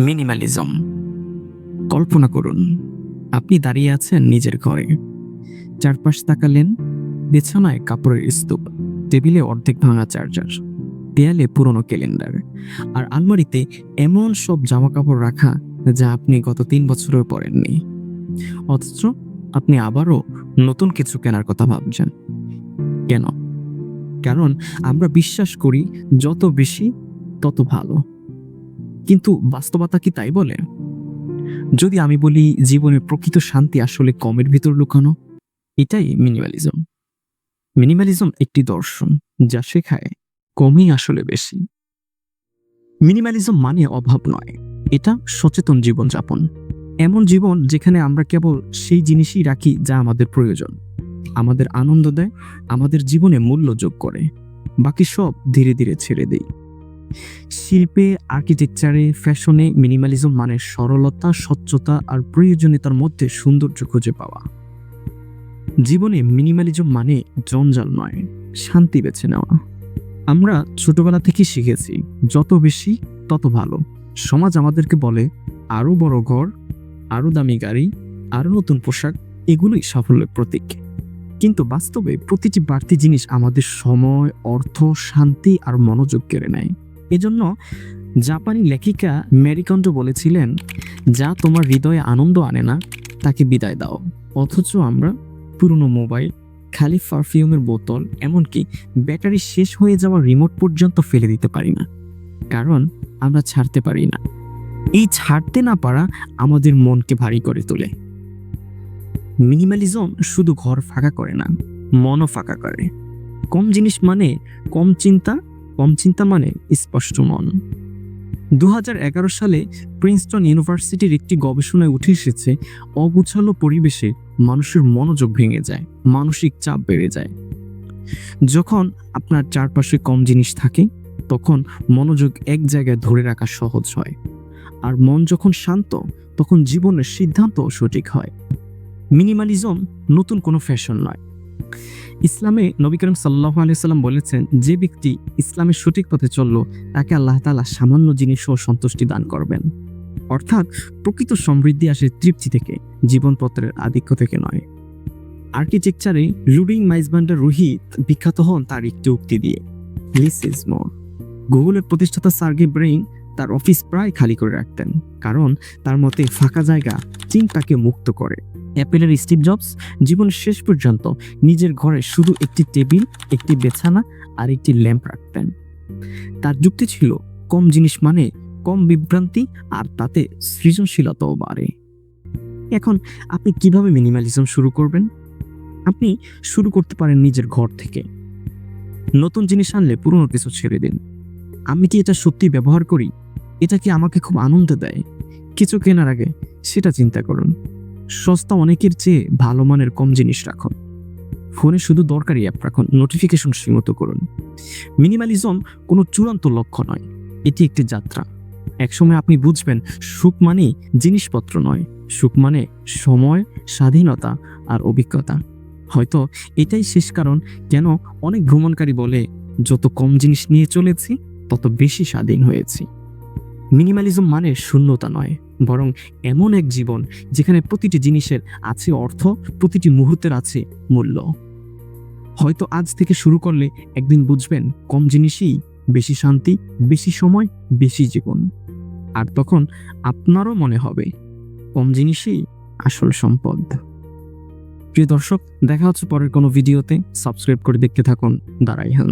Minimalism. কল্পনা করুন, আপনি দাঁড়িয়ে আছেন নিজের ঘরে। চারপাশ তাকালেন, বিছানায় কাপড়ের স্তূপ, টেবিলে অর্ধেক ভাঙা চার্জার, দেয়ালে পুরনো ক্যালেন্ডার, আর আলমারিতে এমন সব জামাকাপড় রাখা যা আপনি গত 3 বছরেও পরেননি। অথচ আপনি আবারও নতুন কিছু কেনার কথা ভাবছেন। কেন? কারণ আমরা বিশ্বাস করি যত বেশি তত ভালো। কিন্তু বাস্তবতা কি তাই বলে? যদি আমি বলি জীবনের প্রকৃত শান্তি আসলে কমের ভিতর লুকানো, এটাই মিনিমালিজম। মিনিমালিজম একটি দর্শন যা শেখায় কমই আসলে বেশি। মিনিমালিজম মানে অভাব নয়, এটা সচেতন জীবনযাপন। এমন জীবন যেখানে আমরা কেবল সেই জিনিসই রাখি যা আমাদের প্রয়োজন, আমাদের আনন্দ দেয়, আমাদের জীবনে মূল্য যোগ করে। বাকি সব ধীরে ধীরে ছেড়ে দেই। শিল্পে, আর্কিটেকচারে, ফ্যাশনে মিনিমালিজম মানে সরলতা, স্বচ্ছতা আর প্রয়োজনীয়তার মধ্যে সৌন্দর্য খুঁজে পাওয়া। জীবনে মিনিমালিজম মানে জঞ্জাল নয়, শান্তি বেছে নেওয়া। আমরা ছোটবেলা থেকে শিখেছি যত বেশি তত ভালো। সমাজ আমাদেরকে বলে আরো বড় ঘর, আরো দামি গাড়ি, আরো নতুন পোশাক, এগুলোই সাফল্যের প্রতীক। কিন্তু বাস্তবে প্রতিটি বাড়তি জিনিস আমাদের সময়, অর্থ, শান্তি আর মনোযোগ কেড়ে নেয়। এজন্য জাপানি লেখিকা মেরি কোন্ডো বলেছিলেন, যা তোমার হৃদয়ে আনন্দ আনে না তাকে বিদায় দাও। অথচ আমরা পুরনো মোবাইল, খালি পারফিউমের বোতল, এমনকি ব্যাটারি শেষ হয়ে যাওয়া রিমোট পর্যন্ত ফেলে দিতে পারি না, কারণ আমরা ছাড়তে পারি না। এই ছাড়তে না পারা আমাদের মনকে ভারী করে তোলে। মিনিমালিজম শুধু ঘর ফাঁকা করে না, মনও ফাঁকা করে। কম জিনিস মানে কম চিন্তা, কম চিন্তা মানে স্পষ্ট মন। 2011 সালে প্রিন্সটন ইউনিভার্সিটির একটি গবেষণায় উঠে এসেছে, অগুছালো পরিবেশে মানুষের মনোযোগ ভেঙে যায়, মানসিক চাপ বেড়ে যায়। যখন আপনার চারপাশে কম জিনিস থাকে, তখন মনোযোগ এক জায়গায় ধরে রাখা সহজ হয়। আর মন যখন শান্ত, তখন জীবনের সিদ্ধান্তও সঠিক হয়। মিনিমালিজম নতুন কোনো ফ্যাশন নয়। ইসলামে নবী করিম সাল্লাল্লাহু আলাইহি সাল্লাম বলেছেন, যে ব্যক্তি ইসলামের সঠিক পথে চলল তাকে আল্লাহ তাআলা সামান্য জিনিসও সন্তুষ্টি দান করবেন। অর্থাৎ প্রকৃত সমৃদ্ধি আসে তৃপ্তি থেকে, জীবনপত্রের আধিক্য থেকে নয়। আর্কিটেকচারে লুডিং মাইজবান্ডার রোহিত বিখ্যাত হন তার একটি উক্তি দিয়ে, লেস ইজ মোর। গুগলের প্রতিষ্ঠাতা সার্গে ব্রেইন তার অফিস প্রায় খালি করে রাখতেন, কারণ তার মতে ফাঁকা জায়গা চিন্তাকে মুক্ত করে। অ্যাপেলের স্টিভ জবস জীবনের শেষ পর্যন্ত নিজের ঘরে শুধু একটি টেবিল, একটি বিছানা আর একটি ল্যাম্প রাখতেন। তার যুক্তি ছিল, কম জিনিস মানে কম বিভ্রান্তি, আর তাতে সৃজনশীলতাও বাড়ে। এখন আপনি কিভাবে মিনিমালিজম শুরু করবেন? আপনি শুরু করতে পারেন নিজের ঘর থেকে। নতুন জিনিস আনলে পুরনো কিছু ছেড়ে দিন। আমি কি এটা সত্যি ব্যবহার করি? এটা কি আমাকে খুব আনন্দ দেয়? কিছু কেনার আগে সেটা চিন্তা করুন। সস্তা অনেকের চেয়ে ভালো মানের কম জিনিস রাখুন। ফোনে শুধু দরকারি অ্যাপ রাখুন, নোটিফিকেশন সীমিত করুন। মিনিমালিজম কোনো চূড়ান্ত লক্ষ্য নয়, এটি একটি যাত্রা। একসময় আপনি বুঝবেন, সুখ মানে জিনিসপত্র নয়, সুখ মানে সময়, স্বাধীনতা আর অভিজ্ঞতা। হয়তো এটাই শেষ কারণ কেন অনেক ভ্রমণকারী বলে, যত কম জিনিস নিয়ে চলেছি তত বেশি স্বাধীন হয়েছি। মিনিমালিজম মানে শূন্যতা নয়, বরং এমন এক জীবন যেখানে প্রতিটি জিনিসের আছে অর্থ, প্রতিটি মুহূর্তের আছে মূল্য। হয়তো আজ থেকে শুরু করলে একদিন বুঝবেন, কম জিনিসই বেশি শান্তি, বেশি সময়, বেশি জীবন। আর তখন আপনারও মনে হবে কম জিনিসই আসল সম্পদ। প্রিয় দর্শক, দেখা হচ্ছে পরের কোনো ভিডিওতে। সাবস্ক্রাইব করে দেখতে থাকুন দ্য রাইহান।